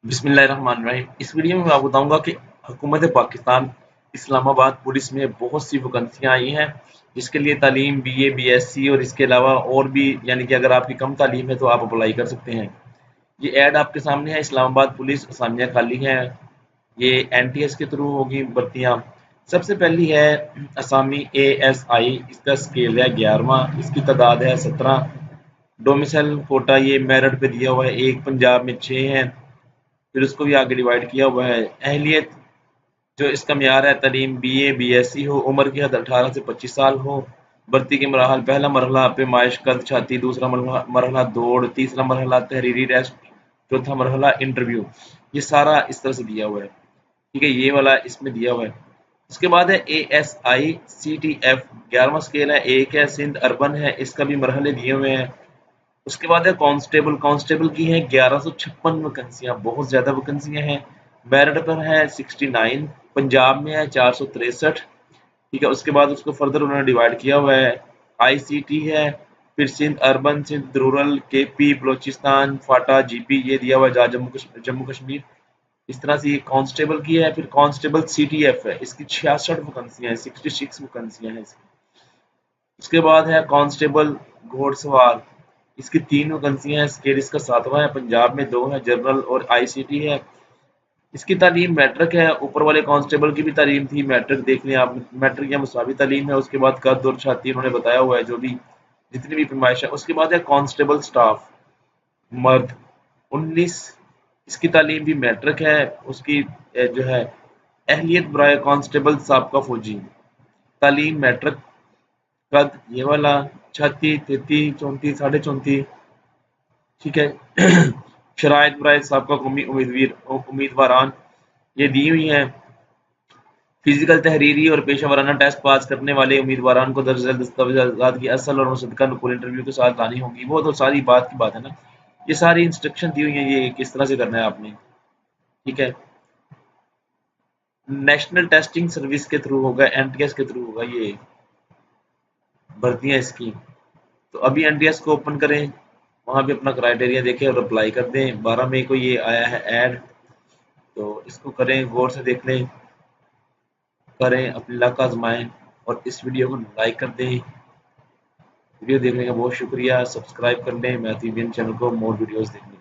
बिस्मिल्लाहिर्रहमानिर्रहीम। इस वीडियो में मैं आपको बताऊंगा कि हुकूमत पाकिस्तान इस्लामाबाद पुलिस में बहुत सी वैकेंसियां आई हैं, जिसके लिए तालीम बीए बीएससी और इसके अलावा और भी, यानी कि अगर आपकी कम तालीम है तो आप अप्लाई कर सकते हैं। ये ऐड आपके सामने है। इस्लामाबाद पुलिस असामियाँ खाली हैं। ये एनटीएस के थ्रू होगी भर्तियाँ। सबसे पहली है असामी एएसआई। इसका स्केल है 11वां। इसकी तादाद है 17। डोमिसाइल कोटा ये मेरिट पे दिया हुआ है। एक पंजाब में 6 हैं। फिर उसको भी आगे डिवाइड किया हुआ है। अहलियत जो इसका म्यार है, तालीम बीए बीएससी हो, उम्र की हद 18 से 25 साल हो। भर्ती के मराहल: पहला मरहला पेमाइश कद छाती, दूसरा मरहला दौड़, तीसरा मरहला तहरीरी टेस्ट, चौथा मरहला इंटरव्यू। ये सारा इस तरह से दिया हुआ है। ठीक है, ये वाला इसमें दिया हुआ है। उसके बाद है A S I C T F. 11वां स्केल है। एक है सिंध अर्बन है, इसका भी मरहले दिए हुए हैं। उसके बाद है कांस्टेबल। कांस्टेबल की है 1156 वैकेंसियां, बहुत ज्यादा वैकेंसियां हैं। मेरिट पर है 69। पंजाब में है 463। ठीक है, उसके बाद उसको फर्दर उन्होंने डिवाइड किया हुआ है। आईसीटी है, फिर Sindh urban, Sindh rural, KP, Balochistan, FATA, GP ये दिया हुआ है, जम्मू कश्मीर। इस तरह से ये कांस्टेबल की है। फिर कांस्टेबल सीटीएफ है, इसकी 66 वैकेंसियां हैं, 66 वैकेंसियां हैं इसकी। उसके बाद है कांस्टेबल घोड़सवार। इसकी 3 वैकेंसियां हैं। स्केल इसका 7वां है। पंजाब में 2 है, जनरल और आईसीटी है। इसकी तालीम मैट्रिक है। ऊपर वाले कांस्टेबल की भी तालीम थी, मैट्रिक देख लें आप, मैट्रिक या मुसावी तालीम है। उसके बाद कद और छाती उन्होंने बताया हुआ है, जो भी जितनी भी फरमाइश है। उसके बाद है कांस्टेबल स्टाफ मर्द 19। इसकी तालीम भी मैट्रिक है। उसकी जो है अहलियत बराए कांस्टेबल साबका फौजी, तालीम मैट्रिक, कद ये वाला 36, 33, 34, 34.5। ठीक है। शराइत बराए साबका कौमी उम्मीदवारान ये दी हुई हैं। फिजिकल, तहरीरी और पेशा वाराना टेस्ट पास करने वाले उम्मीदवारान को दर्ज झैल दस्तावेजात की असल और मुसद्दका नकुल इंटरव्यू के साथ लानी होगी। वो तो सारी बात की बात है ना। ये सारी इंस्ट्रक्शन दी हुई है, ये किस तरह से करना है आपने। ठीक है, नेशनल टेस्टिंग सर्विस के थ्रू होगा, एनटीएस के थ्रू होगा ये भर्तियां इसकी। तो अभी एनटीएस को ओपन करें, वहां पे अपना क्राइटेरिया देखें और अप्लाई कर दें। 12 मई को ये आया है ऐड, तो इसको करें, गौर से देख लें, करें, अपनी लक आजमाएं और इस वीडियो को लाइक कर दें। वीडियो देखने का बहुत शुक्रिया। सब्सक्राइब कर लें मैथ्यू चैनल को मोर वीडियोस देखने